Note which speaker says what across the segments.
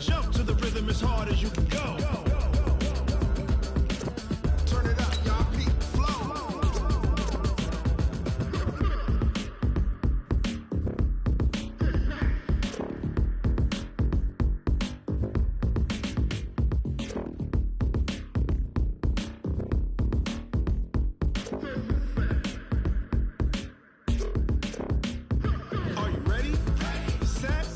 Speaker 1: Jump to the rhythm as hard as you can go. Turn it up, y'all. Peak flow. Are you ready? Set.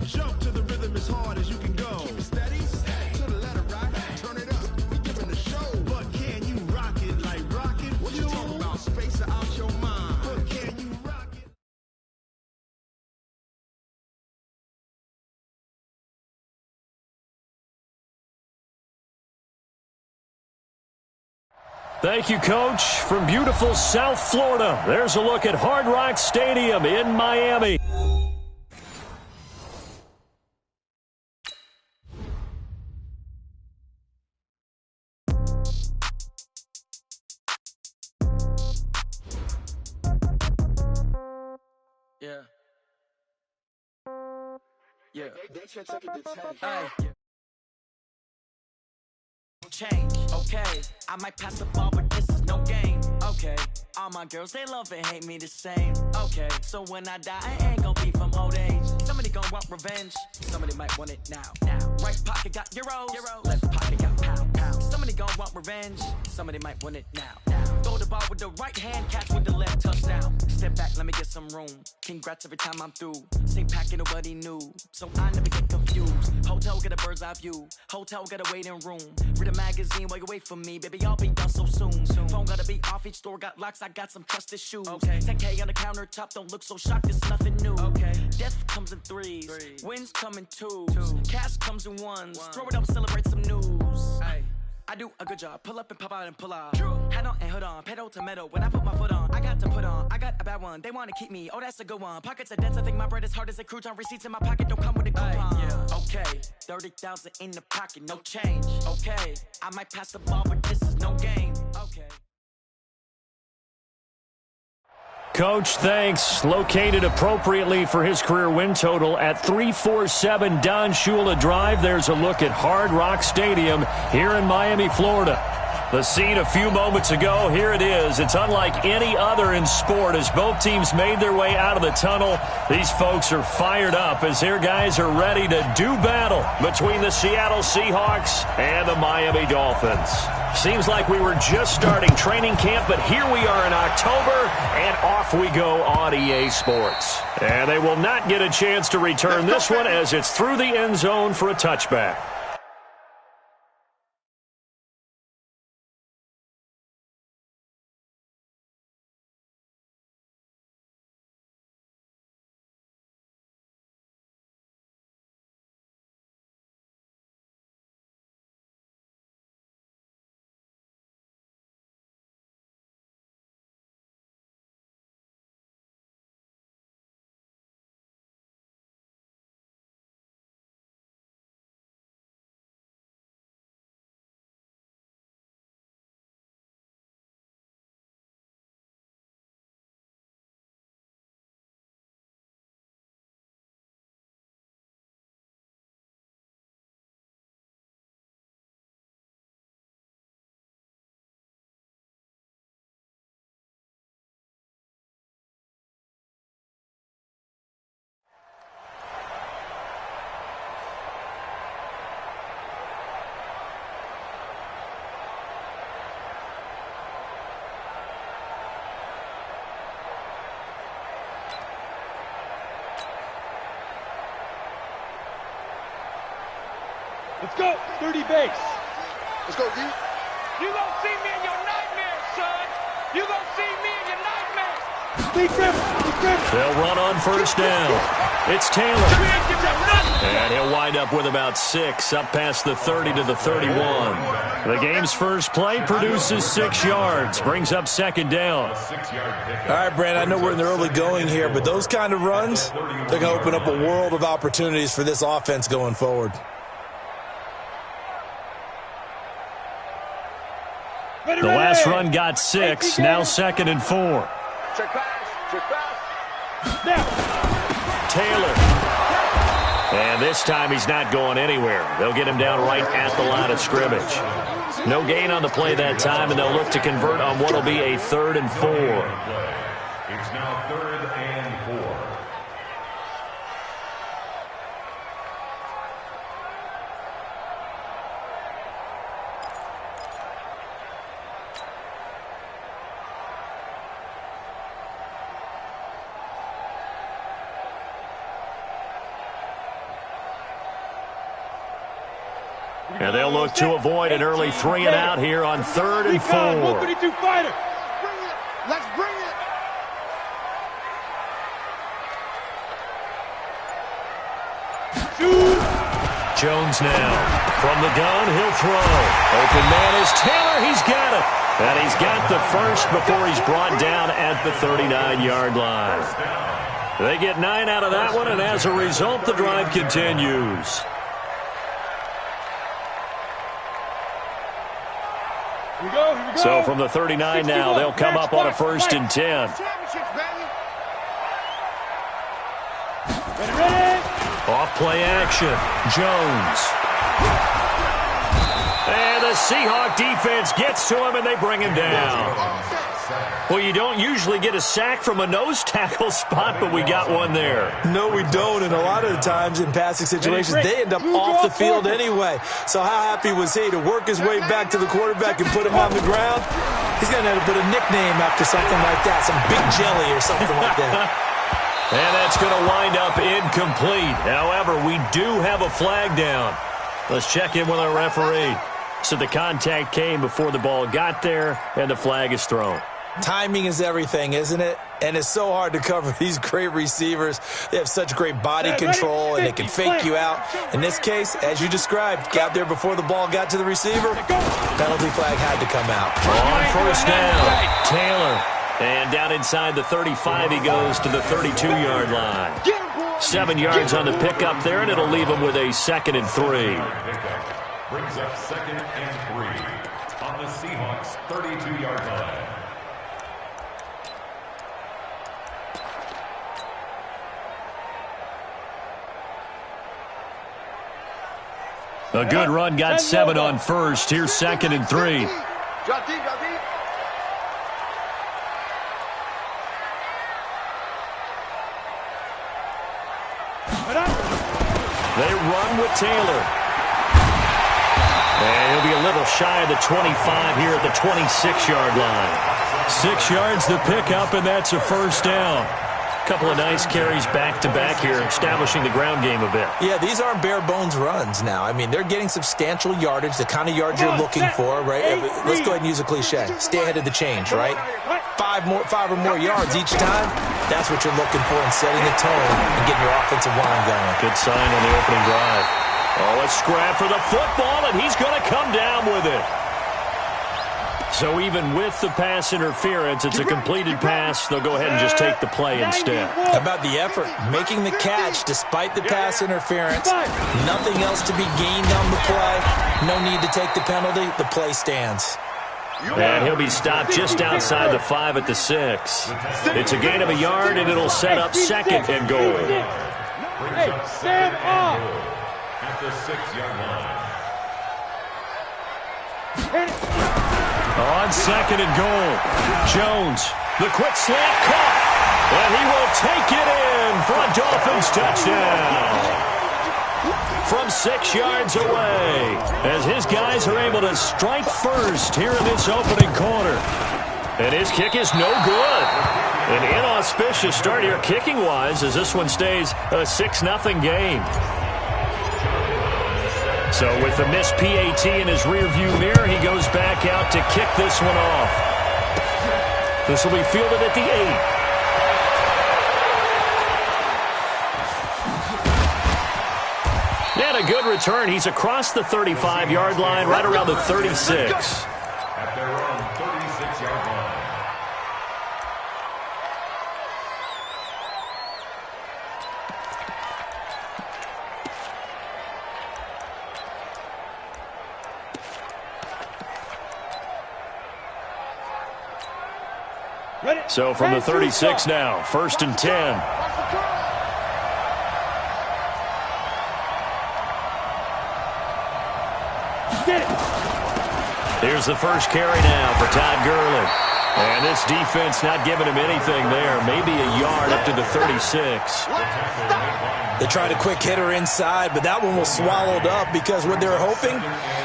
Speaker 1: Jump to the rhythm as hard as you can go. Keep it steady. To the letter, right? Turn it up. We giving the show. But can you rock it like rocket fuel? What you talking about? Space out your mind. But can you rock it?
Speaker 2: Thank you, Coach. From beautiful South Florida, there's a look at Hard Rock Stadium in Miami.
Speaker 3: Yeah. Yeah. Hey. Change, okay. I might pass the ball, but this is no game, okay. All my girls, they love and hate me the same, okay. So when I die, I ain't gonna be from old age. Somebody gonna want revenge, somebody might want it now. Right pocket got euros, left pocket got pound. Somebody gonna want revenge, somebody might want it now. Throw the ball with the right hand, catch with the left, touchdown. Step back, let me get some room. Congrats every time I'm through. Same packet, nobody knew, so I never get confused. Hotel get a bird's eye view, hotel get a waiting room. Read a magazine while you wait for me, baby, I'll be done so soon. Phone gotta be off, each store got locks, I got some trusted shoes. Okay. 10K on the countertop, don't look so shocked, it's nothing new. Okay. Death comes in threes, wins come in twos, cash comes in ones. Throw it up, celebrate some news. Ay. I do a good job, pull up and pop out and pull out. Hat on and hood on, pedal to metal. When I put my foot on, I got to put on. I got a bad one, they wanna keep me. Oh, that's a good one. Pockets are dense, I think my bread is hard as a crouton. Receipts in my pocket don't come with a coupon. Yeah. Okay, 30,000 in the pocket, no change. Okay, I might pass the ball, but this is no game. Okay.
Speaker 2: Coach, thanks. Located appropriately for his career win total at 347 Don Shula Drive, there's a look at Hard Rock Stadium here in Miami, Florida. The scene a few moments ago, here it is. It's unlike any other in sport as both teams made their way out of the tunnel. These folks are fired up as their guys are ready to do battle between the Seattle Seahawks and the Miami Dolphins. Seems like we were just starting training camp, but here we are in October, and off we go on EA Sports. And they will not get a chance to return this one as it's through the end zone for a touchback.
Speaker 4: Let's go, 30 base.
Speaker 1: Let's go, D.
Speaker 4: You gonna see me in your nightmares, son. You gonna see me in your nightmares.
Speaker 2: They'll run on first down. It's Taylor. And he'll wind up with about 6 up past the 30 to the 31. The game's first play produces 6 yards, brings up second down.
Speaker 5: All right, Brandon, I know we're in the early going here, but those kind of runs, they're going to open up a world of opportunities for this offense going forward.
Speaker 2: The last run got 6, now 2nd and 4.
Speaker 4: Check pass.
Speaker 2: Taylor. And this time he's not going anywhere. They'll get him down right at the line of scrimmage. No gain on the play that time, and they'll look to convert on what will be a 3rd and 4.
Speaker 6: It's now 3rd and 4.
Speaker 2: And they'll look to avoid an early 3 and out here on 3rd and 4.
Speaker 4: 132 fighter.
Speaker 1: Let's bring it.
Speaker 2: Jones now. From the gun, he'll throw. Open man is Taylor. He's got it. And he's got the first before he's brought down at the 39-yard line. They get 9 out of that one, and as a result, the drive continues.
Speaker 4: Here we go.
Speaker 2: So from the 39 now, they'll come up on a 1st and 10.
Speaker 4: Ready.
Speaker 2: Off play action. Jones. And the Seahawk defense gets to him, and they bring him down. Well, you don't usually get a sack from a nose tackle spot, but we got one there.
Speaker 5: No, we don't, and a lot of the times in passing situations, they end up off the field anyway. So how happy was he to work his way back to the quarterback and put him on the ground? He's going to have to put a nickname after something like that, some Big Jelly or something like that.
Speaker 2: And that's going to wind up incomplete. However, we do have a flag down. Let's check in with our referee. So the contact came before the ball got there, and the flag is thrown.
Speaker 5: Timing is everything, isn't it? And it's so hard to cover these great receivers. They have such great body control, and they can fake you out. In this case, as you described, got there before the ball got to the receiver. Penalty flag had to come out.
Speaker 2: On 1st down, Taylor. And down inside the 35, he goes to the 32-yard line. 7 yards on the pickup there, and it'll leave him with a 2nd and 3.
Speaker 6: Brings up 2nd and 3 on the Seahawks' 32-yard line.
Speaker 2: A good run, got 7 on 1st. Here's 2nd and 3.
Speaker 1: Drop deep.
Speaker 2: They run with Taylor. And he'll be a little shy of the 25 here at the 26-yard line. 6 yards the pickup, and that's a 1st down. Couple of nice carries back-to-back here, establishing the ground game a bit.
Speaker 5: Yeah, these aren't bare-bones runs now. I mean, they're getting substantial yardage, the kind of yards you're looking for, right? Let's go ahead and use a cliche. Stay ahead of the change, right? 5 or more yards each time, that's what you're looking for in setting the tone and getting your offensive line going.
Speaker 2: Good sign on the opening drive. Oh, a scrap for the football, and he's going to come down with it. So even with the pass interference, it's a completed pass. They'll go ahead and just take the play instead.
Speaker 5: How about the effort? Making the catch despite the pass interference. Nothing else to be gained on the play. No need to take the penalty. The play stands.
Speaker 2: And he'll be stopped just outside the 5 at the 6. It's a gain of a yard, and it'll set up 2nd and goal.
Speaker 6: Brings up 2nd and goal at the 6-yard line.
Speaker 2: On 2nd and goal, Jones, the quick slant caught, and he will take it in for a Dolphins touchdown. From 6 yards away, as his guys are able to strike first here in this opening quarter. And his kick is no good. An inauspicious start here kicking-wise as this one stays a 6-0 game. So with the missed PAT in his rearview mirror, he goes back out to kick this one off. This will be fielded at the 8. And a good return. He's across the 35-yard line, right around the 36.
Speaker 6: At their own 36-yard line.
Speaker 2: So from the 36 now, 1st and 10. Here's the first carry now for Todd Gurley. And this defense not giving him anything there. Maybe a yard up to the 36.
Speaker 5: They tried a quick hitter inside, but that one was swallowed up because what they're hoping,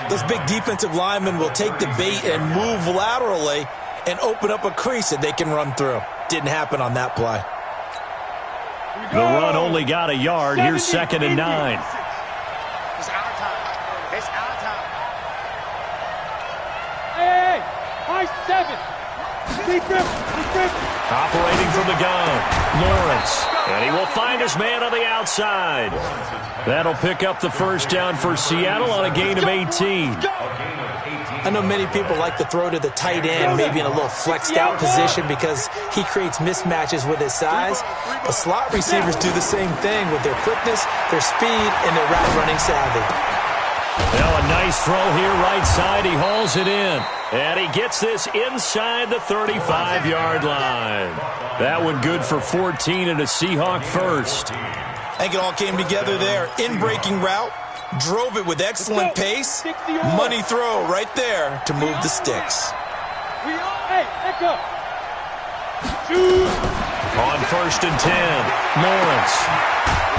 Speaker 5: those big defensive linemen will take the bait and move laterally and open up a crease that they can run through. Didn't happen on that play.
Speaker 2: The run only got a yard. Here's 2nd and 9.
Speaker 4: It's our time. It's our time. Hey, high 7. Deep grip.
Speaker 2: Operating from the gun, Lawrence. And he will find his man on the outside. That'll pick up the first down for Seattle on a gain of 18.
Speaker 5: I know many people like to throw to the tight end, maybe in a little flexed out position because he creates mismatches with his size. But slot receivers do the same thing with their quickness, their speed, and their route running savvy.
Speaker 2: Now a nice throw here right side. He hauls it in. And he gets this inside the 35-yard line. That one good for 14 and a Seahawk first.
Speaker 5: I think it all came together there. In-breaking route, drove it with excellent pace. Money throw right there to move the sticks.
Speaker 2: On 1st and 10, Lawrence.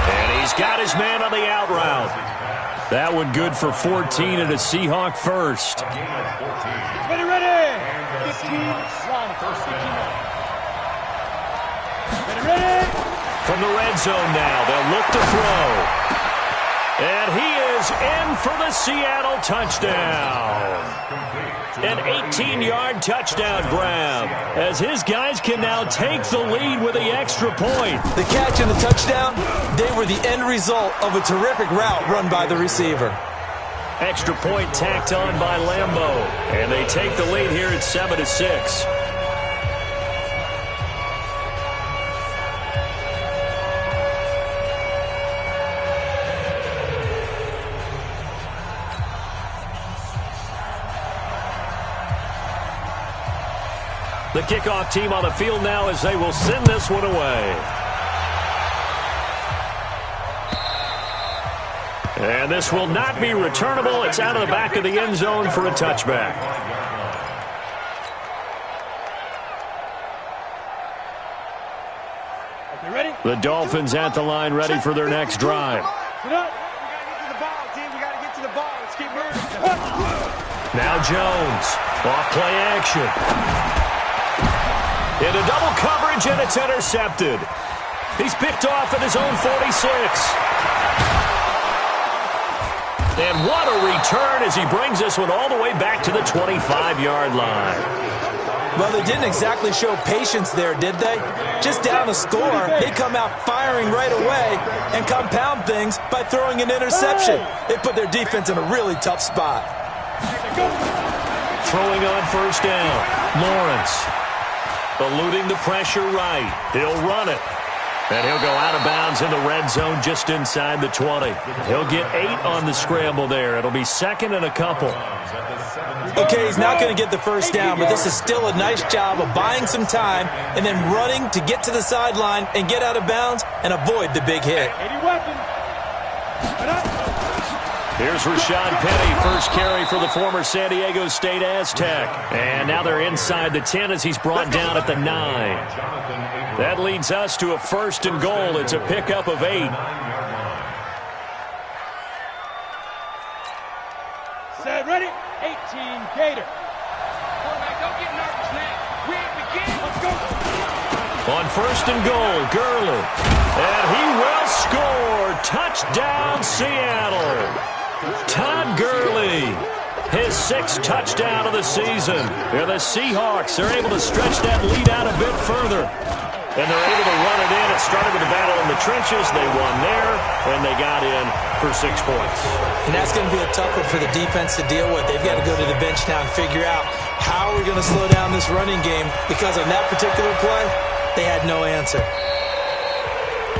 Speaker 2: And he's got his man on the out route. That one good for 14 and a Seahawk first.
Speaker 4: Ready. 15, line, first 15. Ready.
Speaker 2: From the red zone now, they'll look to throw. And he is in for the Seattle touchdown. An 18-yard touchdown grab, as his guys can now take the lead with the extra point.
Speaker 5: The catch and the touchdown, they were the end result of a terrific route run by the receiver.
Speaker 2: Extra point tacked on by Lambeau. And they take the lead here at 7-6. The kickoff team on the field now as they will send this one away. And this will not be returnable. It's out of the back of the end zone for a touchback. The Dolphins at the line ready for their next drive. Now Jones, off play action. Into double coverage, and it's intercepted. He's picked off at his own 46. And what a return as he brings this one all the way back to the 25-yard line.
Speaker 5: Well, they didn't exactly show patience there, did they? Just down a score, they come out firing right away and compound things by throwing an interception. They put their defense in a really tough spot.
Speaker 2: Throwing on first down, Lawrence. Eluding the pressure right. He'll run it. And he'll go out of bounds in the red zone just inside the 20. He'll get 8 on the scramble there. It'll be 2nd and a couple.
Speaker 5: Okay, he's not going to get the first down, but this is still a nice job of buying some time and then running to get to the sideline and get out of bounds and avoid the big hit.
Speaker 2: Here's Rashad Penny, first carry for the former San Diego State Aztec. And now they're inside the 10 as he's brought down at the 9. That leads us to a 1st and goal. It's a pickup of 8.
Speaker 4: Set, ready? 18, Gator. Quarterback, don't get nervous now. We ain't beginning. Let's go.
Speaker 2: On 1st and goal, Gurley. And he will score. Touchdown, Seattle. Todd Gurley, his 6th touchdown of the season. And the Seahawks are able to stretch that lead out a bit further. And they're able to run it in. It started with a battle in the trenches. They won there, and they got in for 6 points.
Speaker 5: And that's going to be a tough one for the defense to deal with. They've got to go to the bench now and figure out how are we going to slow down this running game, because on that particular play, they had no answer.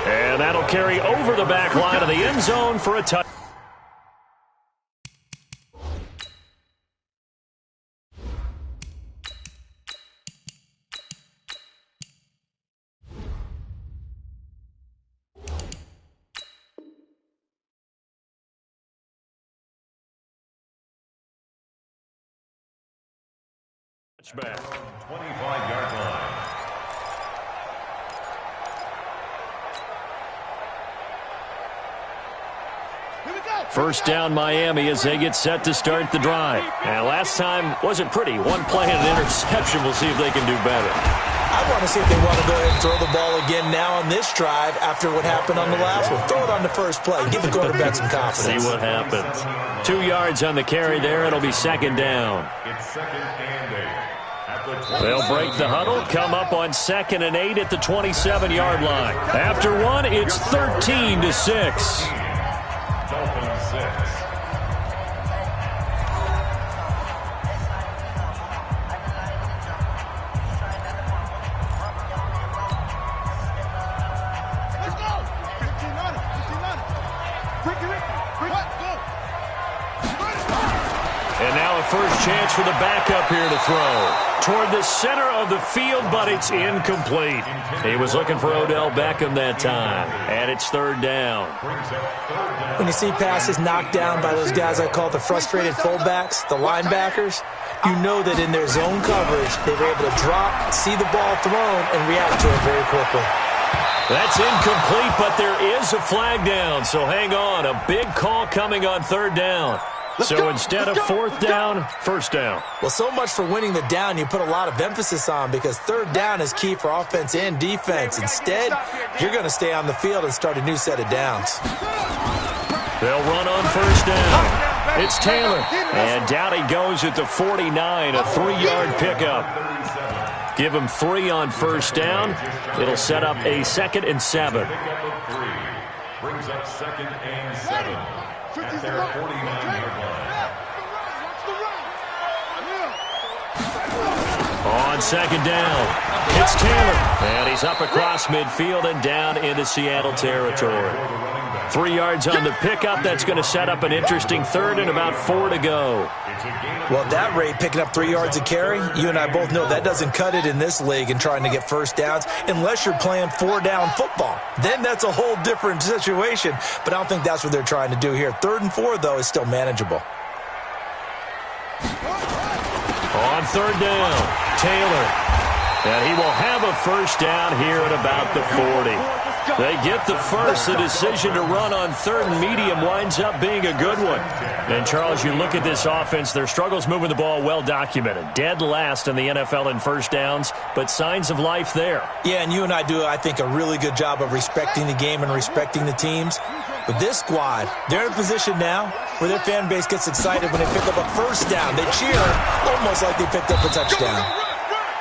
Speaker 2: And that'll carry over the back line of the end zone for a touchdown. Back.
Speaker 6: 25-yard line.
Speaker 2: First down Miami as they get set to start the drive. And last time wasn't pretty. One play and an interception. We'll see if they can do better.
Speaker 5: I want to see if they want to go ahead and throw the ball again now on this drive after what happened on the last one. Throw it on the first play. Give the quarterback some confidence.
Speaker 2: See what happens. 2 yards on the carry there. It'll be second down.
Speaker 6: It's second and 8.
Speaker 2: They'll break the huddle, come up on 2nd and 8 at the 27-yard line. After one, it's 13-6.
Speaker 6: Dolphins 6.
Speaker 2: And now a first chance for the backup here to throw. Toward the center of the field, but it's incomplete. He was looking for Odell Beckham that time. And it's third down.
Speaker 5: When you see passes knocked down by those guys I call the frustrated fullbacks, the linebackers, you know that in their zone coverage, they were able to drop, see the ball thrown, and react to it very quickly.
Speaker 2: That's incomplete, but there is a flag down. So hang on. A big call coming on third down. So instead of fourth down, first down.
Speaker 5: Well, so much for winning the down you put a lot of emphasis on because third down is key for offense and defense. Instead, you're going to stay on the field and start a new set of downs.
Speaker 2: They'll run on first down. It's Taylor. And down he goes at the 49, a 3-yard pickup. Give him 3 on first down. It'll set up a 2nd and 7.
Speaker 6: Brings up 2nd and 7 at their 49-yard line.
Speaker 2: On second down, it's Taylor. And he's up across midfield and down into Seattle territory. 3 yards on the pickup. That's going to set up an interesting third and about 4 to go.
Speaker 5: Well, at that rate, picking up 3 yards a carry, you and I both know that doesn't cut it in this league and trying to get first downs unless you're playing 4-down football. Then that's a whole different situation, but I don't think that's what they're trying to do here. 3rd and 4, though, is still manageable.
Speaker 2: On third down, Taylor. And he will have a first down here at about the 40. They get the first. The decision to run on 3rd and medium winds up being a good one. And, Charles, you look at this offense, their struggles moving the ball well documented. Dead last in the NFL in first downs, but signs of life there. Yeah, and you and I do, I think, a really good job of respecting the game and respecting the teams. But this squad, they're in a position now where their fan base gets excited when they pick up a first down. They cheer almost like they picked up a touchdown.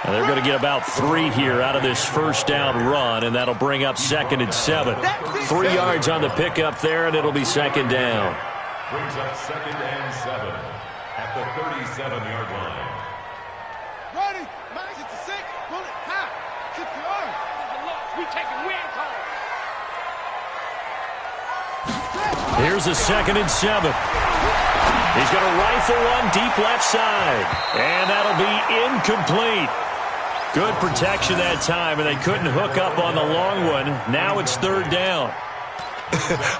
Speaker 2: And they're going to get about 3 here out of this first down run, and that'll bring up 2nd and 7. 3 yards on the pickup there, and it'll be second down.
Speaker 6: Brings up 2nd and 7 at the 37-yard line.
Speaker 4: Ready? Max it to 6. Pull it high. 6 yards. We taking win calls.
Speaker 2: Here's a 2nd and 7. He's going to rifle one deep left side, and that'll be incomplete. Good protection that time, and they couldn't hook up on the long one. Now it's third down.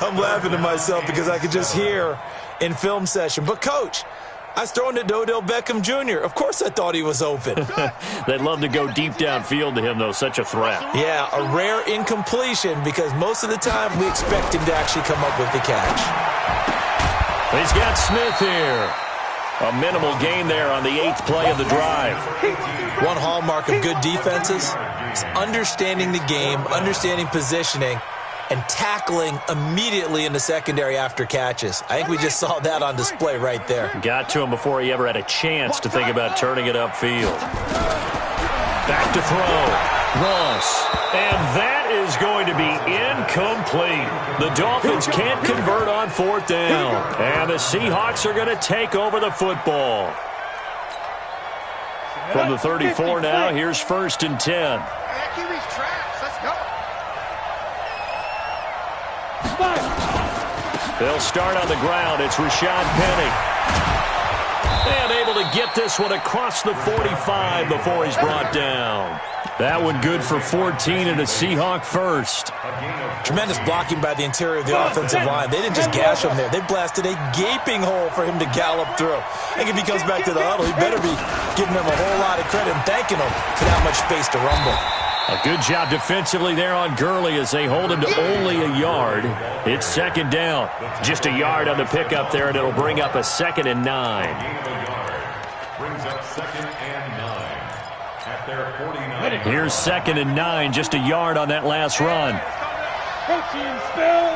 Speaker 5: I'm laughing to myself because I could just hear in film session. But, Coach, I was throwing it to Odell Beckham Jr. Of course I thought he was open.
Speaker 2: They'd love to go deep downfield to him, though. Such a threat.
Speaker 5: Yeah, a rare incompletion because most of the time we expect him to actually come up with the catch.
Speaker 2: He's got Smith here. A minimal gain there on the 8th play of the drive.
Speaker 5: One hallmark of good defenses is understanding the game, understanding positioning, and tackling immediately in the secondary after catches. I think we just saw that on display right there.
Speaker 2: Got to him before he ever had a chance to think about turning it upfield. Back to throw. Ross. And that is going to be incomplete. The Dolphins can't convert on 4th down. And the Seahawks are going to take over the football. From the 34 now, here's 1st and 10.
Speaker 4: Let's go.
Speaker 2: They'll start on the ground. It's Rashad Penny. And able able to get this one across the 45 before he's brought down. That one good for 14 and a Seahawk first.
Speaker 5: Tremendous blocking by the interior of the offensive line. They didn't just gash him there. They blasted a gaping hole for him to gallop through. I think if he comes back to the huddle, he better be giving them a whole lot of credit and thanking them for that much space to rumble.
Speaker 2: A good job defensively there on Gurley as they hold him to only a yard. It's second down. Just a yard on the pickup there, and it'll bring up a 2nd and 9.
Speaker 6: Brings up 2nd and 9 at their 49.
Speaker 2: Here's 2nd and 9, just a yard on that last run.
Speaker 4: Coaching spell.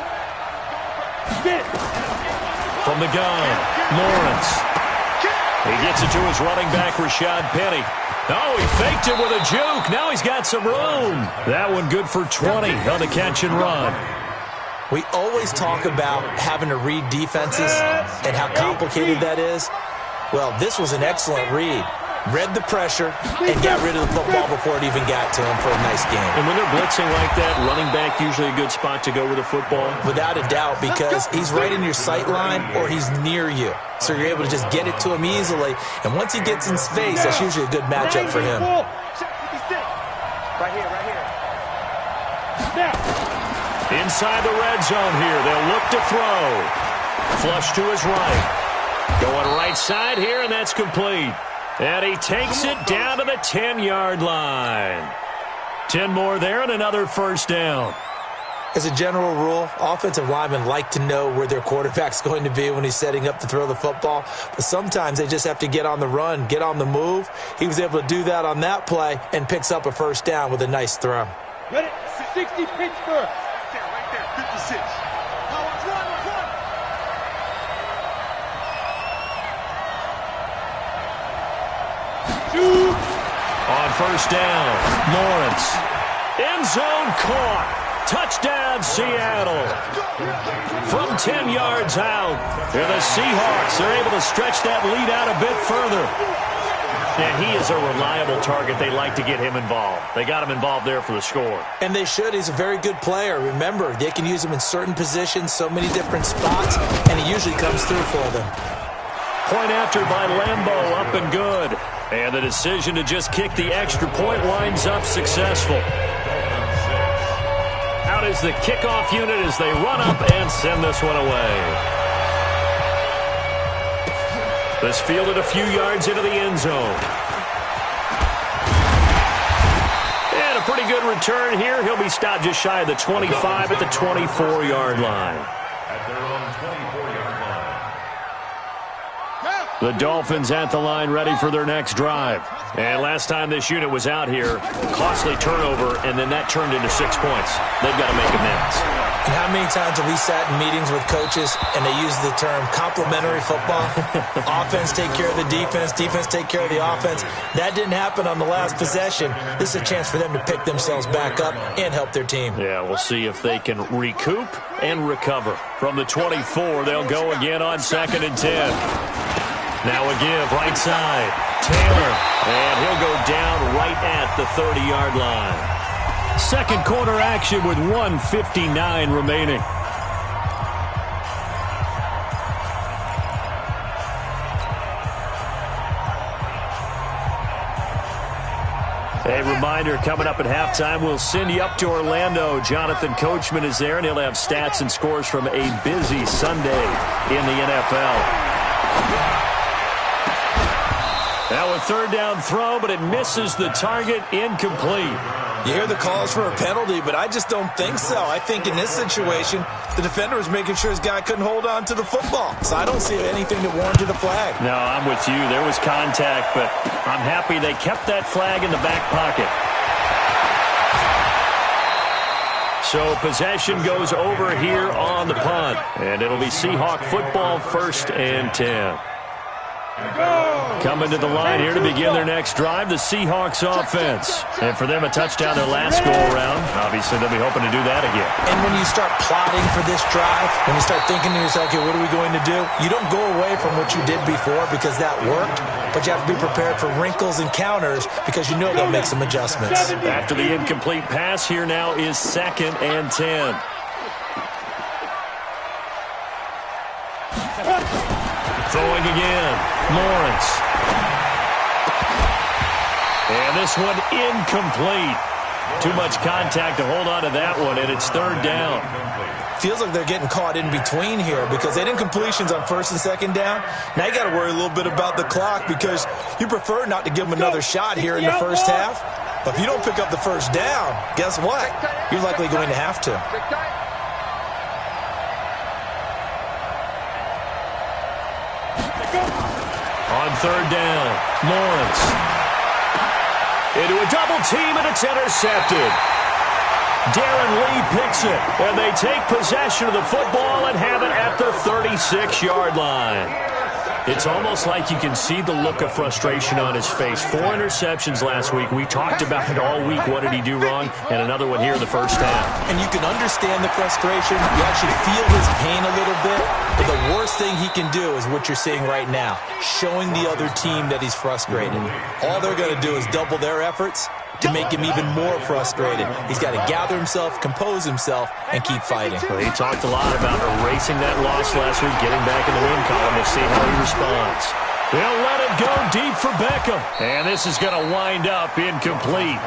Speaker 2: From the gun, Lawrence. He gets it to his running back, Rashad Penny. Oh, he faked it with a juke. Now he's got some room. That one good for 20 on the catch and run.
Speaker 5: We always talk about having to read defenses and how complicated that is. Well, this was an excellent read. Read the pressure and got rid of the football before it even got to him for a nice game.
Speaker 2: And when they're blitzing like that, running back usually a good spot to go with the football?
Speaker 5: Without a doubt, because he's right in your sight line or he's near you. So you're able to just get it to him easily. And once he gets in space, that's usually a good matchup for him.
Speaker 4: Right here.
Speaker 2: Inside the red zone here. They'll look to throw. Flush to his right. Going right side here, and that's complete. And he takes it down to the 10-yard line. 10 more there and another first down.
Speaker 5: As a general rule, offensive linemen like to know where their quarterback's going to be when he's setting up to throw the football. But sometimes they just have to get on the run, get on the move. He was able to do that on that play and picks up a first down with a nice throw.
Speaker 4: Ready? 60 Pittsburgh. Right there, 56.
Speaker 2: On first down, Lawrence. End zone caught. Touchdown, Seattle. From 10 yards out. And the Seahawks are able to stretch that lead out a bit further. And he is a reliable target. They like to get him involved. They got him involved there for the score.
Speaker 5: And they should. He's a very good player. Remember, they can use him in certain positions, so many different spots, and he usually comes through for them.
Speaker 2: Point after by Lambeau, up and good. And the decision to just kick the extra point winds up successful. Out is the kickoff unit as they run up and send this one away. This fielded a few yards into the end zone. And a pretty good return here. He'll be stopped just shy of the 25 at the 24-yard line.
Speaker 6: At their own 24-yard line.
Speaker 2: The Dolphins at the line ready for their next drive. And last time this unit was out here, costly turnover, and then that turned into 6 points. They've got to make amends.
Speaker 5: And how many times have we sat in meetings with coaches and they use the term complementary football? Offense take care of the defense, defense take care of the offense. That didn't happen on the last possession. This is a chance for them to pick themselves back up and help their team.
Speaker 2: Yeah, we'll see if they can recoup and recover. From the 24, they'll go again on 2nd and 10. Now a give, right side, Taylor, and he'll go down right at the 30-yard line. Second quarter action with 1:59 remaining. A reminder, coming up at halftime, we'll send you up to Orlando. Jonathan Coachman is there, and he'll have stats and scores from a busy Sunday in the NFL. Now a third down throw, but it misses the target, incomplete.
Speaker 5: You hear the calls for a penalty, but I just don't think so. I think in this situation, the defender was making sure his guy couldn't hold on to the football. So I don't see anything that warranted a flag.
Speaker 2: No, I'm with you. There was contact, but I'm happy they kept that flag in the back pocket. So possession goes over here on the punt, and it'll be Seahawk football, 1st and 10. Coming to the line here to begin their next drive, the Seahawks offense. And for them, a touchdown their last go-around. Obviously, they'll be hoping to do that again.
Speaker 5: And when you start plotting for this drive, when you start thinking to yourself, okay, what are we going to do? You don't go away from what you did before because that worked, but you have to be prepared for wrinkles and counters because you know they'll make some adjustments.
Speaker 2: After the incomplete pass, here now is 2nd and 10. Throwing again, Lawrence. And this one incomplete. Too much contact to hold on to that one, and it's third down.
Speaker 5: Feels like they're getting caught in between here because they did incompletions on first and second down. Now you got to worry a little bit about the clock because you prefer not to give them another shot here in the first half. But if you don't pick up the first down, guess what? You're likely going to have to.
Speaker 2: On third down, Lawrence. Into a double team, and it's intercepted. Darren Lee picks it, and they take possession of the football and have it at the 36-yard line. It's almost like you can see the look of frustration on his face. 4 interceptions last week. We talked about it all week. What did he do wrong? And another one here in the first half.
Speaker 5: And you can understand the frustration. You actually feel his pain a little bit. But the worst thing he can do is what you're seeing right now, showing the other team that he's frustrated. All they're going to do is double their efforts to make him even more frustrated. He's got to gather himself, compose himself, and keep fighting.
Speaker 2: Well, he talked a lot about erasing that loss last week, getting back in the win column. We'll see how he responds. They'll let it go deep for Beckham. And this is going to wind up incomplete.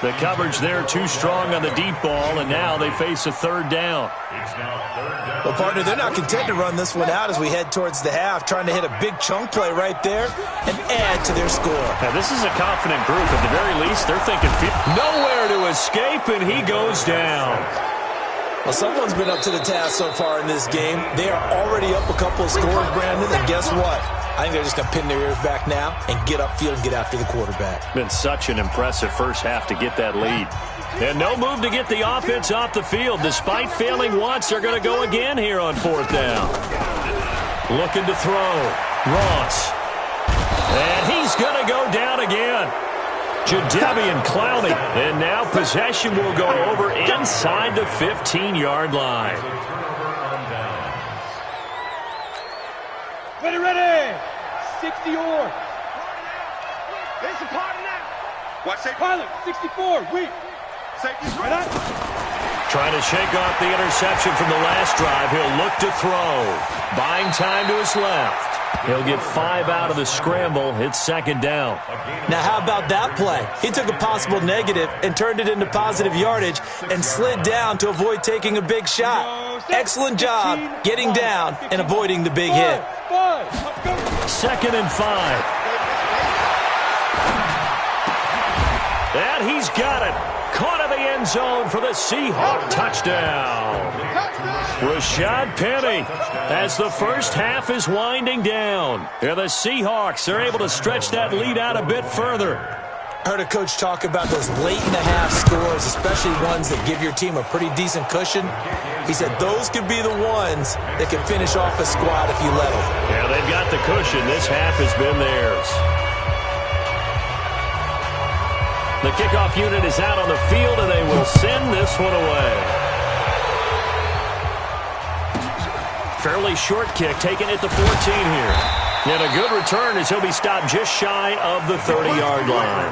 Speaker 2: The coverage there too strong on the deep ball, and now they face a third down.
Speaker 5: Well, partner, they're not content to run this one out as we head towards the half, trying to hit a big chunk play right there and add to their score.
Speaker 2: Now, this is a confident group. At the very least, they're thinking nowhere to escape, and he goes down.
Speaker 5: Well, someone's been up to the task so far in this game. They are already up a couple of scores, Brandon, and guess what? I think they're just going to pin their ears back now and get upfield and get after the quarterback.
Speaker 2: Been such an impressive first half to get that lead. And no move to get the offense off the field. Despite failing once, they're going to go again here on fourth down. Looking to throw. Ross. And he's going to go down again. Jadeveon Clowney. And now possession will go over inside the 15-yard line.
Speaker 4: Ready. 60 or. There's a partner now. Watch that. Pilot, 64, weak. Safety's right.
Speaker 2: Trying to shake off the interception from the last drive. He'll look to throw. Buying time to his left. He'll get 5 out of the scramble. It's second down.
Speaker 5: Now, how about that play? He took a possible negative and turned it into positive yardage and slid down to avoid taking a big shot. Excellent job getting down and avoiding the big hit.
Speaker 2: 2nd and 5. And he's got it. Caught in the end zone for the Seahawk touchdown. Rashad Penny as the first half is winding down. And the Seahawks are able to stretch that lead out a bit further.
Speaker 5: I heard a coach talk about those late-in-the-half scores, especially ones that give your team a pretty decent cushion. He said those could be the ones that can finish off a squad if you let them.
Speaker 2: Yeah, they've got the cushion. This half has been theirs. The kickoff unit is out on the field, and they will send this one away. Fairly short kick, taken at the 14 here. And a good return as he'll be stopped just shy of the 30-yard line.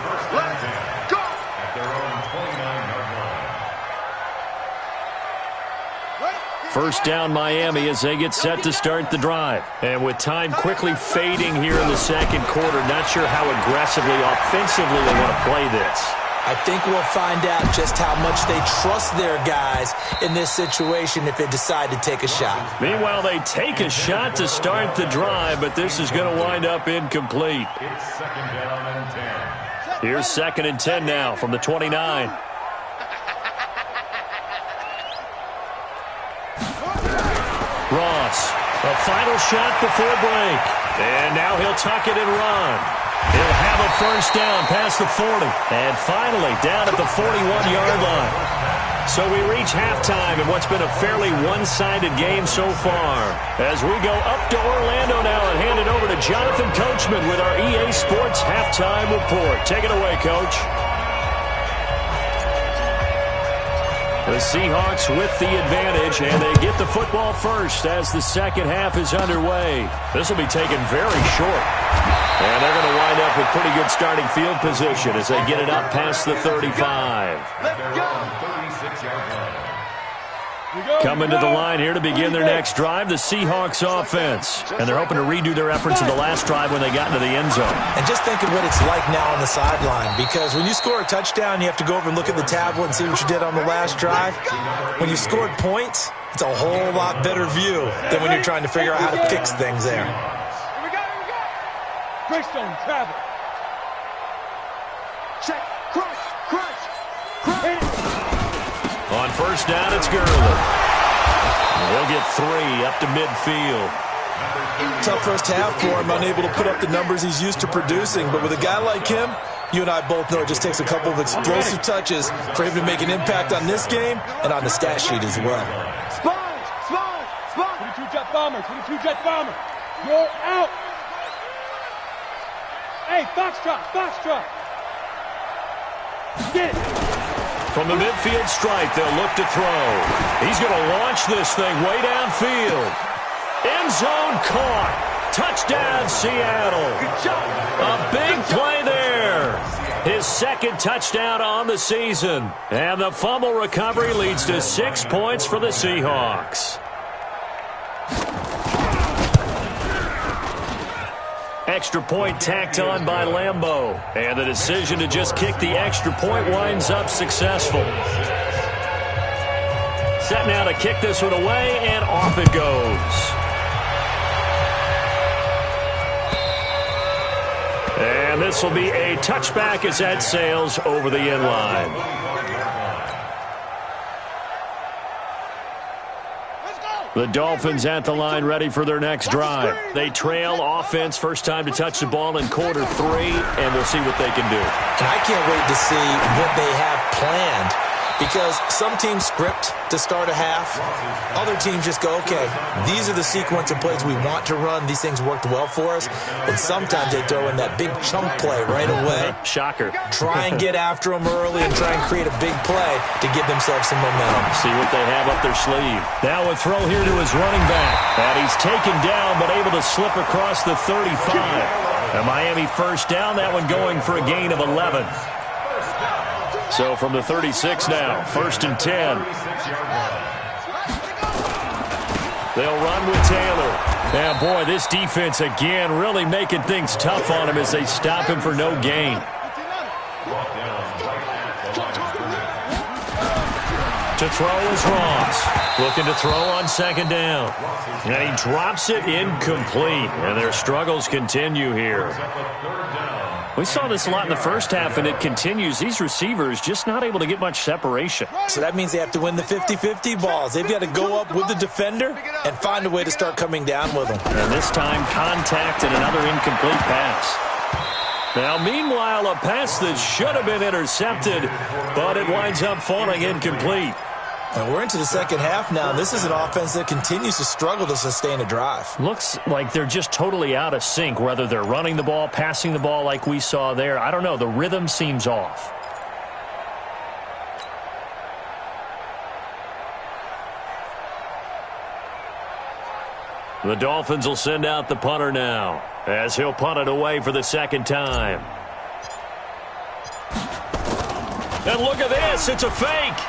Speaker 2: First down Miami as they get set to start the drive. And with time quickly fading here in the second quarter, not sure how aggressively, offensively they want to play this.
Speaker 5: I think we'll find out just how much they trust their guys in this situation if they decide to take a shot.
Speaker 2: Meanwhile, they take a shot to start the drive, but this is going to wind up incomplete.
Speaker 6: It's 2nd down and 10.
Speaker 2: Here's 2nd and 10 now from the 29. Ross, a final shot before break. And now he'll tuck it and run. He'll have a first down past the 40. And finally down at the 41-yard line. So we reach halftime in what's been a fairly one-sided game so far. As we go up to Orlando now and hand it over to Jonathan Coachman with our EA Sports Halftime Report. Take it away, Coach. The Seahawks with the advantage, and they get the football first as the second half is underway. This will be taken very short. And they're going to wind up with pretty good starting field position as they get it up past the 35.
Speaker 6: Let's go. 36-yard line.
Speaker 2: Coming to the line here to begin their next drive, the Seahawks offense. And they're hoping to redo their efforts of the last drive when they got into the end zone.
Speaker 5: And just think of what it's like now on the sideline, because when you score a touchdown, you have to go over and look at the tablet and see what you did on the last drive. When you scored points, it's a whole lot better view than when you're trying to figure out how to fix things there.
Speaker 4: Here we go. Greystone, travel. Check, crunch. Hit it.
Speaker 2: On first down, it's Gurley. He'll get 3 up to midfield.
Speaker 5: Tough first half for him, unable to put up the numbers he's used to producing. But with a guy like him, you and I both know it just takes a couple of explosive touches for him to make an impact on this game and on the stat sheet as well.
Speaker 4: Spawn. 22-jet bomber. You're out. Hey, Foxtrot. Get it.
Speaker 2: From the midfield stripe, they'll look to throw. He's going to launch this thing way downfield. End zone caught. Touchdown, Seattle.
Speaker 4: Good job.
Speaker 2: A big play there. His second touchdown on the season. And the fumble recovery leads to 6 points for the Seahawks. Extra point tacked on by Lambeau. And the decision to just kick the extra point winds up successful. Set now to kick this one away, and off it goes. And this will be a touchback as that sails over the end line. The Dolphins at the line ready for their next drive. They trail offense, first time to touch the ball in quarter 3, and we'll see what they can do.
Speaker 5: And I can't wait to see what they have planned, because some teams script to start a half. Other teams just go, okay, these are the sequence of plays we want to run. These things worked well for us. And sometimes they throw in that big chunk play right away.
Speaker 2: Shocker.
Speaker 5: Try and get after them early and try and create a big play to give themselves some momentum.
Speaker 2: See what they have up their sleeve. Now a throw here to his running back. And he's taken down but able to slip across the 35. A Miami first down, that one going for a gain of 11. So from the 36 now, 1st and 10. They'll run with Taylor. Now, boy, this defense again really making things tough on him as they stop him for no gain. To throw is Ross. Looking to throw on second down. And he drops it incomplete. And their struggles continue here. We saw this a lot in the first half, and it continues. These receivers just not able to get much separation.
Speaker 5: So that means they have to win the 50-50 balls. They've got to go up with the defender and find a way to start coming down with them.
Speaker 2: And this time, contact and another incomplete pass. Now, meanwhile, a pass that should have been intercepted, but it winds up falling incomplete.
Speaker 5: And we're into the second half now. This is an offense that continues to struggle to sustain a drive.
Speaker 2: Looks like they're just totally out of sync, whether they're running the ball, passing the ball like we saw there. I don't know. The rhythm seems off. The Dolphins will send out the punter now, as he'll punt it away for the second time. And look at this. It's a fake.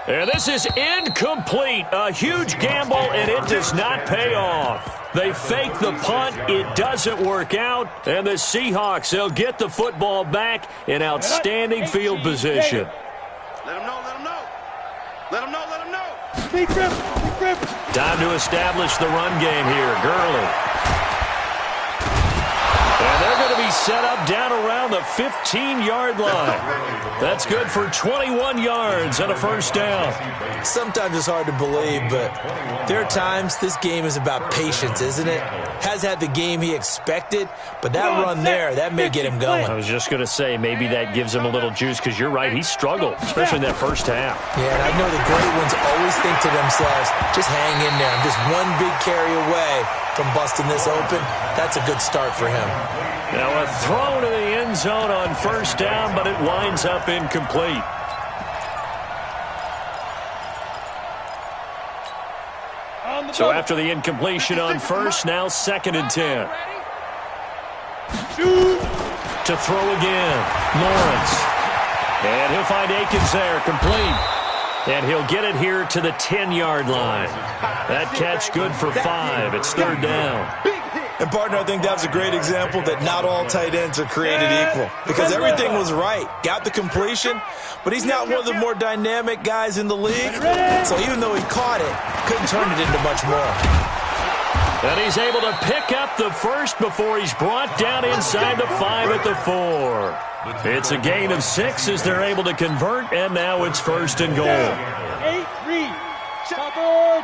Speaker 2: And this is incomplete. A huge gamble, and it does not pay off. They fake the punt. It doesn't work out. And the Seahawks, they'll get the football back in outstanding field position.
Speaker 1: Let him know.
Speaker 2: Time to establish the run game here. Gurley. And they're going to be set up down around the 15-yard line. That's good for 21 yards and a first down.
Speaker 5: Sometimes it's hard to believe, but there are times this game is about patience, isn't it? Has had the game he expected, but that run there, that may get him going.
Speaker 2: I was just going to say, maybe that gives him a little juice, because you're right, he struggled, especially in that first half.
Speaker 5: Yeah, and I know the great ones always think to themselves, just hang in there. I'm just one big carry away from busting this open. That's a good start for him.
Speaker 2: Now a throw to the end zone on first down, but it winds up incomplete. So after the incompletion on first, now 2nd and 10. To throw again, Lawrence. And he'll find Akins there, complete. And he'll get it here to the 10-yard line. That catch good for 5. It's third down.
Speaker 5: And, partner, I think that was a great example that not all tight ends are created equal. Because everything was right. Got the completion, but he's not one of the more dynamic guys in the league. So even though he caught it, couldn't turn it into much more.
Speaker 2: And he's able to pick up the first before he's brought down inside the 5 at the 4. It's a gain of 6 as they're able to convert, and now it's first and goal.
Speaker 4: 8-3. Topper.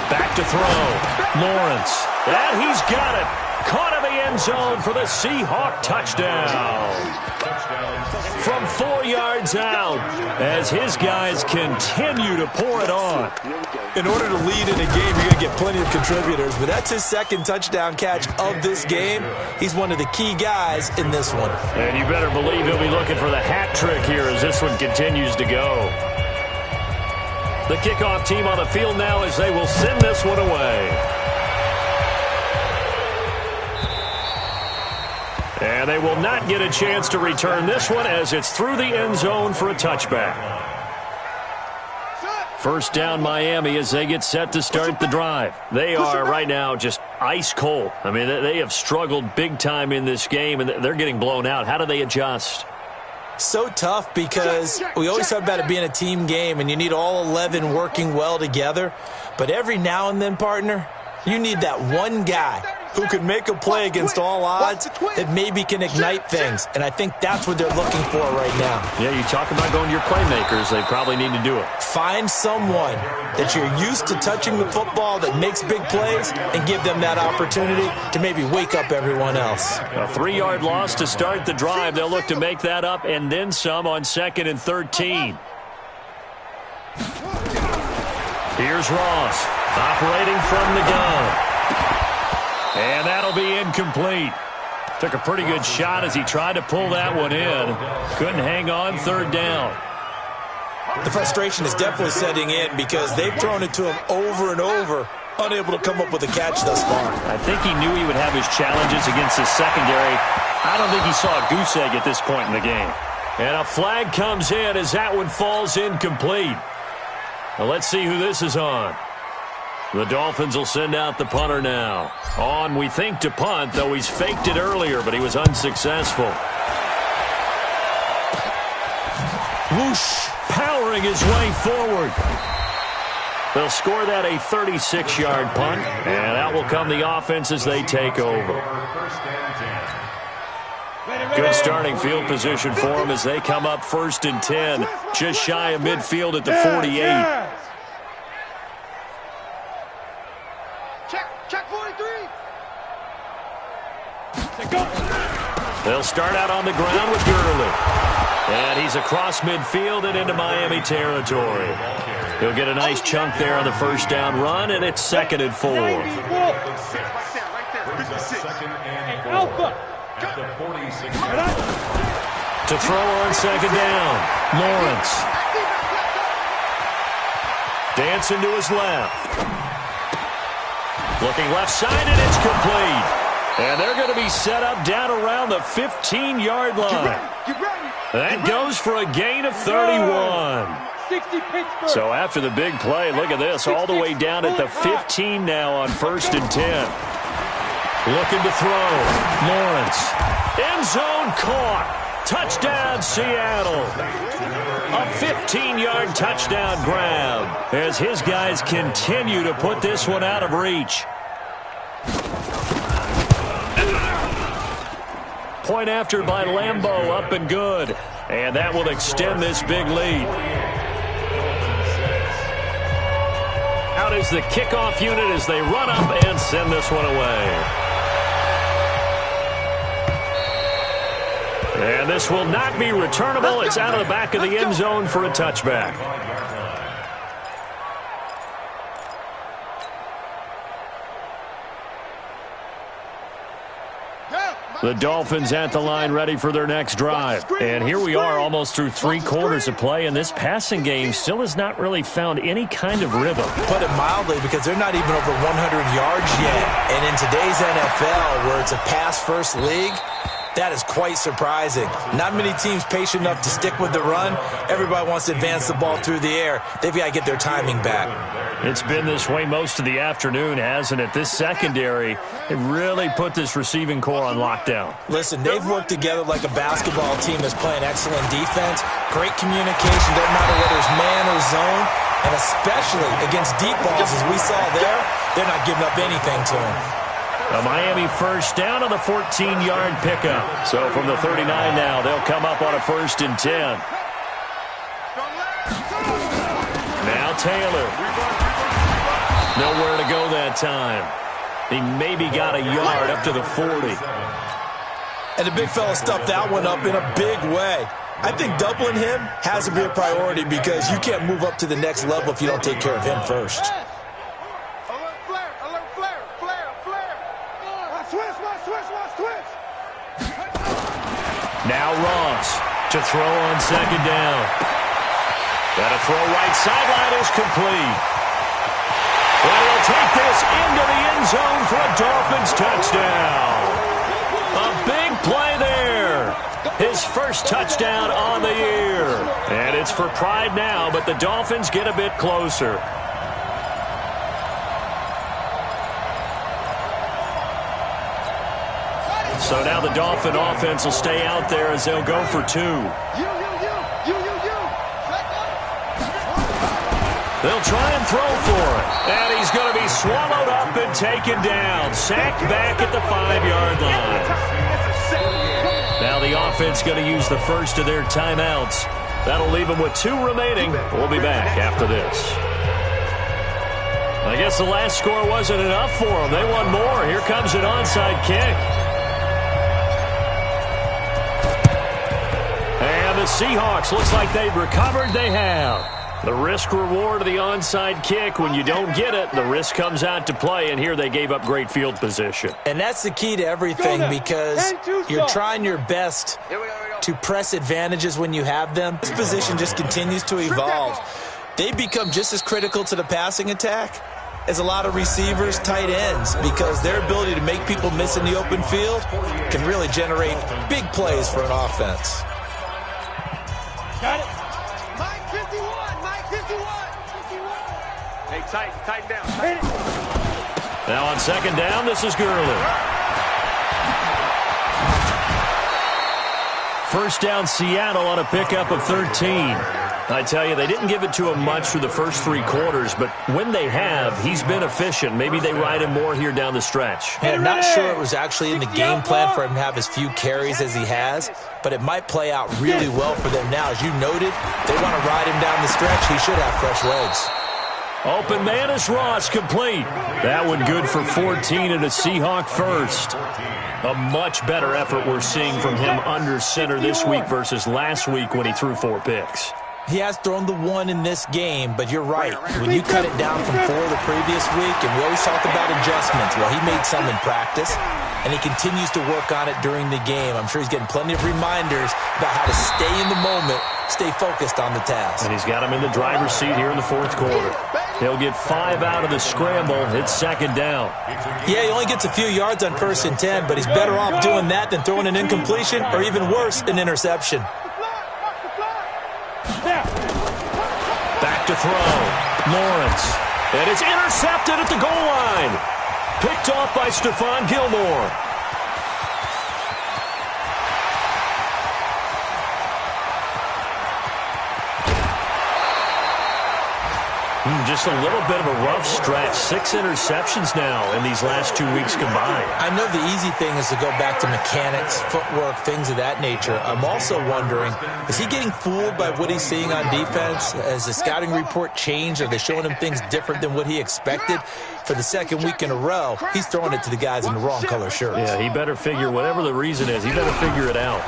Speaker 2: Back to throw. Lawrence. And he's got it. Caught in the end zone for the Seahawk touchdown. From 4 yards out as his guys continue to pour it on.
Speaker 5: In order to lead in a game, you're going to get plenty of contributors, but that's his second touchdown catch of this game. He's one of the key guys in this one.
Speaker 2: And you better believe he'll be looking for the hat trick here as this one continues to go. The kickoff team on the field now as they will send this one away. And they will not get a chance to return this one as it's through the end zone for a touchback. First down Miami as they get set to start the drive. They are right now just ice cold. I mean, they have struggled big time in this game, and they're getting blown out. How do they adjust?
Speaker 5: So tough because we always talk about it being a team game, and you need all 11 working well together. But every now and then, partner, you need that one guy who can make a play against all odds that maybe can ignite things. And I think that's what they're looking for right now.
Speaker 2: Yeah, you talk about going to your playmakers. They probably need to do it.
Speaker 5: Find someone that you're used to touching the football that makes big plays and give them that opportunity to maybe wake up everyone else.
Speaker 2: A 3-yard loss to start the drive. They'll look to make that up and then some on 2nd and 13. Here's Ross operating from the gun. And that'll be incomplete. Took a pretty good shot as he tried to pull that one in. Couldn't hang on, third down.
Speaker 5: The frustration is definitely setting in because they've thrown it to him over and over, unable to come up with a catch thus far.
Speaker 2: I think he knew he would have his challenges against his secondary. I don't think he saw a goose egg at this point in the game. And a flag comes in as that one falls incomplete. Now let's see who this is on. The Dolphins will send out the punter now. On, we think, to punt, though he's faked it earlier, but he was unsuccessful. Whoosh, powering his way forward. They'll score that a 36-yard punt, and out will come the offense as they take over. Good starting field position for them as they come up 1st and 10, just shy of midfield at the 48.
Speaker 4: Check 43.
Speaker 2: They'll start out on the ground with Gurley. And he's across midfield and into Miami territory. He'll get a nice chunk there on the first down run, and it's 2nd and 4.
Speaker 4: Alpha.
Speaker 2: To throw on 2nd down, Lawrence. Dancing to his left. Looking left side, and it's complete. And they're going to be set up down around the 15-yard line. That goes for a gain of 31. So after the big play, look at this, all the way down at the 15 now on 1st and 10. Looking to throw. Lawrence. End zone caught. Touchdown, Seattle. A 15-yard touchdown grab as his guys continue to put this one out of reach. Point after by Lambeau, up and good. And that will extend this big lead. Out is the kickoff unit as they run up and send this one away. And this will not be returnable. It's out of the back of the end zone for a touchback. The Dolphins at the line ready for their next drive. And here we are almost through 3 quarters of play, and this passing game still has not really found any kind of rhythm.
Speaker 5: Put it mildly, because they're not even over 100 yards yet. And in today's NFL, where it's a pass-first league, That is quite surprising. Not many teams patient enough to stick with the run. Everybody wants to advance the ball through the air. They've got to get their timing back.
Speaker 2: It's been this way most of the afternoon, hasn't it? This secondary, it really put this receiving core on lockdown.
Speaker 5: Listen, they've worked together like a basketball team that's playing excellent defense. Great communication, doesn't matter whether it's man or zone. And especially against deep balls, as we saw there, they're not giving up anything to them.
Speaker 2: A Miami first down on the 14-yard pickup. So from the 39 now, they'll come up on a 1st and 10. Now Taylor. Nowhere to go that time. He maybe got a yard up to the 40.
Speaker 5: And the big fella stuffed that one up in a big way. I think doubling him has to be a priority because you can't move up to the next level if you don't take care of him first.
Speaker 2: Now Ross to throw on 2nd down. Got to throw right sideline is complete. Well, he'll take this into the end zone for a Dolphins touchdown. A big play there. His first touchdown on the year. And it's for pride now, but the Dolphins get a bit closer. So now the Dolphin offense will stay out there as they'll go for 2. They'll try and throw for it. And he's going to be swallowed up and taken down. Sacked back at the 5-yard line. Now the offense going to use the first of their timeouts. That'll leave them with 2 remaining. We'll be back after this. I guess the last score wasn't enough for them. They want more. Here comes an onside kick. And the Seahawks, looks like they've recovered. They have. The risk-reward of the onside kick, when you don't get it, the risk comes out to play, and here they gave up great field position.
Speaker 5: And that's the key to everything because you're trying your best to press advantages when you have them. This position just continues to evolve. They become just as critical to the passing attack as a lot of receivers, tight ends, because their ability to make people miss in the open field can really generate big plays for an offense.
Speaker 4: Got it. Mike 51. Mike 51. Hey, tighten down.
Speaker 2: Now on 2nd down, this is Gurley. 1st down, Seattle on a pickup of 13. I tell you, they didn't give it to him much through the first 3 quarters, but when they have, he's been efficient. Maybe they ride him more here down the stretch.
Speaker 5: Yeah, I'm not sure it was actually in the game plan for him to have as few carries as he has, but it might play out really well for them now. As you noted, they want to ride him down the stretch. He should have fresh legs.
Speaker 2: Open man is Ross, complete. That one good for 14 and a Seahawk first. A much better effort we're seeing from him under center this week versus last week when he threw 4 picks.
Speaker 5: He has thrown the 1 in this game, but you're right. When you cut it down from 4 the previous week, and we always talk about adjustments, well, he made some in practice, and he continues to work on it during the game. I'm sure he's getting plenty of reminders about how to stay in the moment, stay focused on the task.
Speaker 2: And he's got him in the driver's seat here in the 4th quarter. He'll get 5 out of the scramble. It's 2nd down.
Speaker 5: Yeah, he only gets a few yards on 1st and 10, but he's better off doing that than throwing an incompletion or even worse, an interception.
Speaker 2: Back to throw. Lawrence. And it's intercepted at the goal line. Picked off by Stephon Gilmore. Just a little bit of a rough stretch. 6 interceptions now in these last 2 weeks combined.
Speaker 5: I know the easy thing is to go back to mechanics, footwork, things of that nature. I'm also wondering, is he getting fooled by what he's seeing on defense? Has the scouting report changed? Are they showing him things different than what he expected? For the 2nd week in a row, he's throwing it to the guys in the wrong color shirts.
Speaker 2: Yeah, he better figure, whatever the reason is, he better figure it out.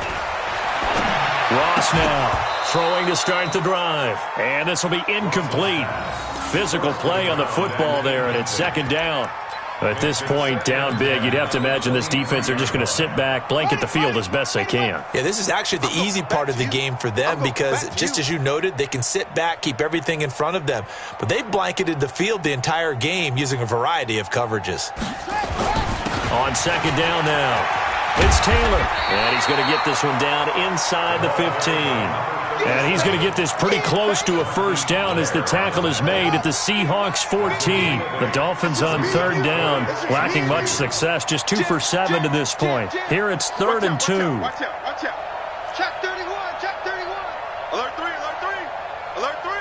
Speaker 2: Ross now throwing to start the drive. And this will be incomplete. Physical play on the football there, and it's 2nd down. At this point, down big, you'd have to imagine this defense are just going to sit back, blanket the field as best they can.
Speaker 5: Yeah, this is actually the easy part of the game for them because, just as you noted, they can sit back, keep everything in front of them. But they've blanketed the field the entire game using a variety of coverages.
Speaker 2: On 2nd down now. It's Taylor. And he's going to get this one down inside the 15. And he's going to get this pretty close to a first down as the tackle is made at the Seahawks 14. The Dolphins on third down, lacking much success, just 2 for 7 to this point. Here it's 3rd and 2.
Speaker 4: Watch out. Check 31, check 31. Alert 3, alert 3. Alert 3.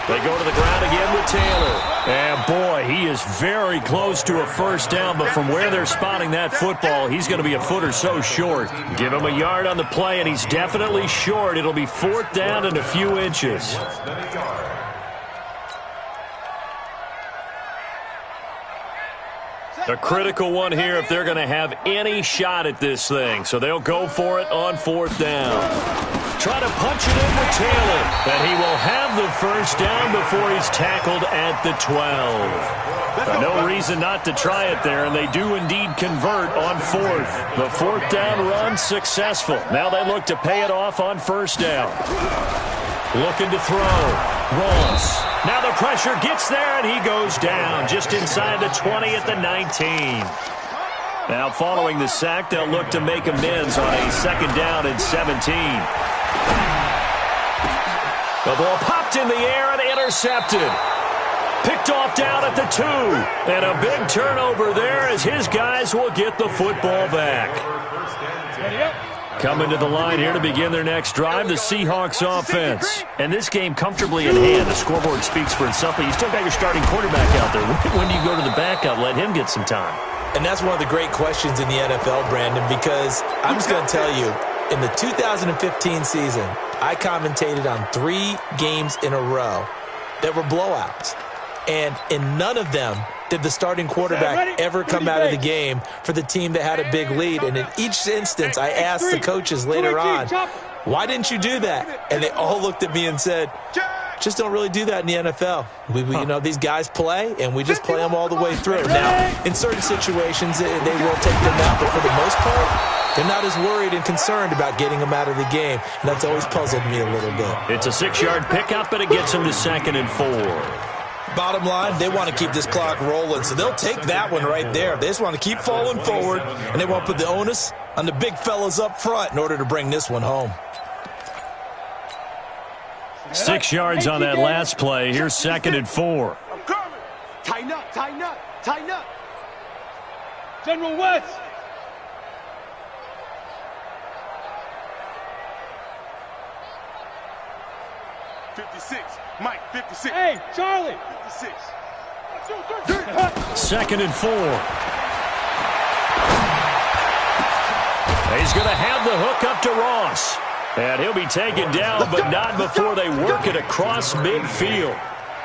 Speaker 2: They go to the ground again with Taylor. And, boy, he is very close to a first down, but from where they're spotting that football, he's going to be a foot or so short. Give him a yard on the play, and he's definitely short. It'll be 4th down and a few inches. A critical one here if they're going to have any shot at this thing. So they'll go for it on 4th down. Try to punch it in with Taylor. And he will have the first down before he's tackled at the 12. No reason not to try it there, and they do indeed convert on 4th. The 4th down run successful. Now they look to pay it off on 1st down. Looking to throw. Ross. Now the pressure gets there, and he goes down just inside the 20 at the 19. Now following the sack, they'll look to make amends on a 2nd down and 17. The ball popped in the air and intercepted. Picked off down at the 2. And a big turnover there as his guys will get the football back. Coming to the line here to begin their next drive, the Seahawks offense. And this game comfortably in hand. The scoreboard speaks for itself, but you still got your starting quarterback out there. When do you go to the backup? Let him get some time.
Speaker 5: And that's one of the great questions in the NFL, Brandon, because I'm just going to tell you, in the 2015 season, I commentated on 3 games in a row that were blowouts. And in none of them did the starting quarterback ever come out of the game for the team that had a big lead. And in each instance, I asked the coaches later on, why didn't you do that? And they all looked at me and said, just don't really do that in the NFL. You know, these guys play, and we just play them all the way through. Now, in certain situations, they will take them out, but for the most part, they're not as worried and concerned about getting them out of the game. And that's always puzzled me a little bit.
Speaker 2: It's a 6-yard pickup, but it gets them to 2nd and 4.
Speaker 5: Bottom line, they want to keep this clock rolling, so they'll take that one right there. They just want to keep falling forward, and they want to put the onus on the big fellas up front in order to bring this one home.
Speaker 2: 6 yards on that last play. Here's 2nd and 4.
Speaker 4: I'm coming. Tighten up, tighten up, tighten up. General West. Mike, 56. Hey, Charlie. 56.
Speaker 2: 2nd and 4. He's going to have the hook up to Ross. And he'll be taken down, but not before they work it across midfield.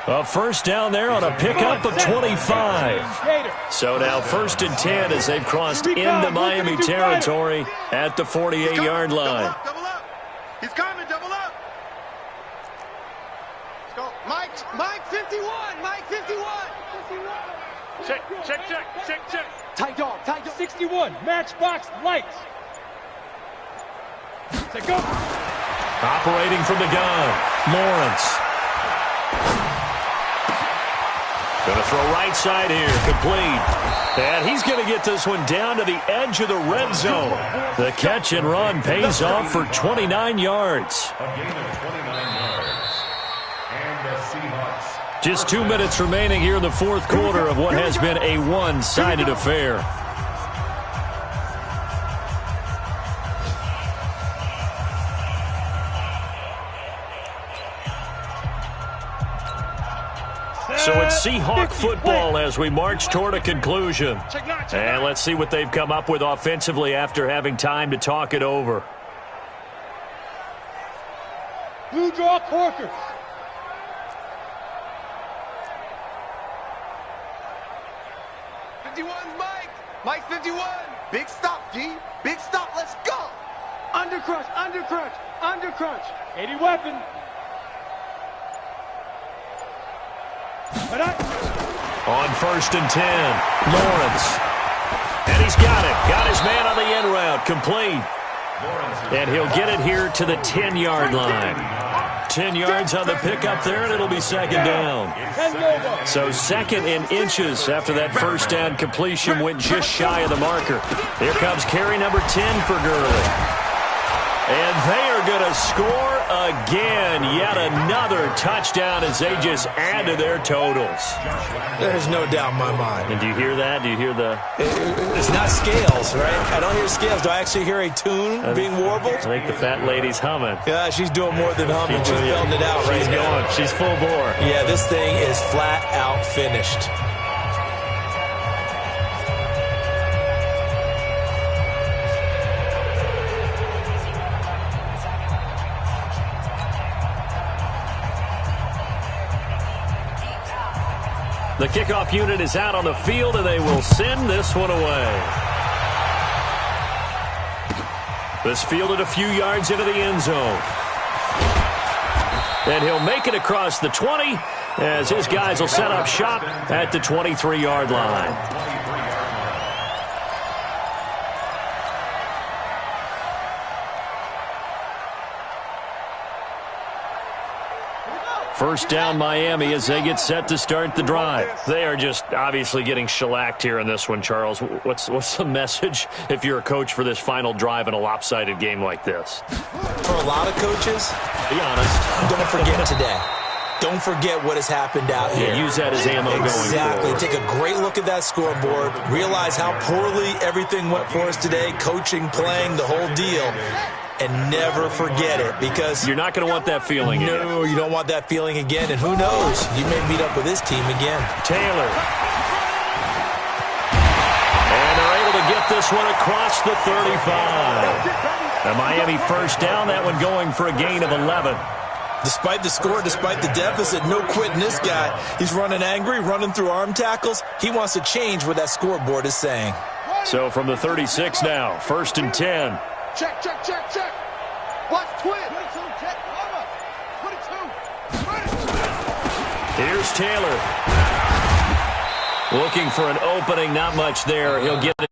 Speaker 2: A first down there on a pickup of 25. So now 1st and 10 as they've crossed into Miami territory at the 48-yard line.
Speaker 4: Double up. He's coming, double up. Let's go. Mike 51. Mike 51. Check. Tight dog. 61. Matchbox lights. Let's go.
Speaker 2: Operating from the gun, Lawrence. Going to throw right side here, complete. And he's going to get this one down to the edge of the red zone. The catch and run pays off for 29 yards.
Speaker 6: A gain of 29 yards. And the Seahawks.
Speaker 2: Just 2 minutes remaining here in the 4th quarter of what has been a one-sided affair. So it's Seahawk football as we march toward a conclusion. And let's see what they've come up with offensively after having time to talk it over.
Speaker 4: Blue draw Corkers. Mike 51. Big stop, G. Big stop. Let's go. Undercrunch. 80 weapon.
Speaker 2: On 1st and 10, Lawrence. And he's got it. Got his man on the end route. Complete. And he'll get it here to the 10-yard line. 10 yards on the pickup there, and it'll be second down. So second in inches after that first down completion went just shy of the marker. Here comes carry number 10 for Gurley. And they are going to score again. Yet another touchdown as they just add to their totals.
Speaker 5: There's no doubt in my mind.
Speaker 2: And do you hear that? Do you hear the...
Speaker 5: It's not scales, right? I don't hear scales. Do I actually hear a tune being warbled?
Speaker 2: I think the fat lady's humming.
Speaker 5: Yeah, she's doing more than humming. She's belting it out right now.
Speaker 2: She's full bore.
Speaker 5: Yeah, this thing is flat out finished.
Speaker 2: The kickoff unit is out on the field, and they will send this one away. This fielded a few yards into the end zone. And he'll make it across the 20 as his guys will set up shop at the 23-yard line. First down Miami as they get set to start the drive. They are just obviously getting shellacked here in this one, Charles. What's the message if you're a coach for this final drive in a lopsided game like this?
Speaker 5: For a lot of coaches,
Speaker 2: be honest,
Speaker 5: don't forget today. Don't forget what has happened out here.
Speaker 2: Use that as ammo going forward.
Speaker 5: Exactly. Take a great look at that scoreboard. Realize how poorly everything went for us today. Coaching, playing, the whole deal. And never forget it, because
Speaker 2: you're not going to want that feeling again.
Speaker 5: No, you don't want that feeling again. And who knows? You may meet up with this team again.
Speaker 2: Taylor. And they're able to get this one across the 35. A Miami first down, that one going for a gain of 11.
Speaker 5: Despite the score, despite the deficit, no quitting this guy. He's running angry, running through arm tackles. He wants to change what that scoreboard is saying.
Speaker 2: So from the 36 now, first and 10.
Speaker 4: Check, check, check, check. Watch twin. 22, check. Over. 22.
Speaker 2: Here's Taylor. Looking for an opening, not much there. He'll get it.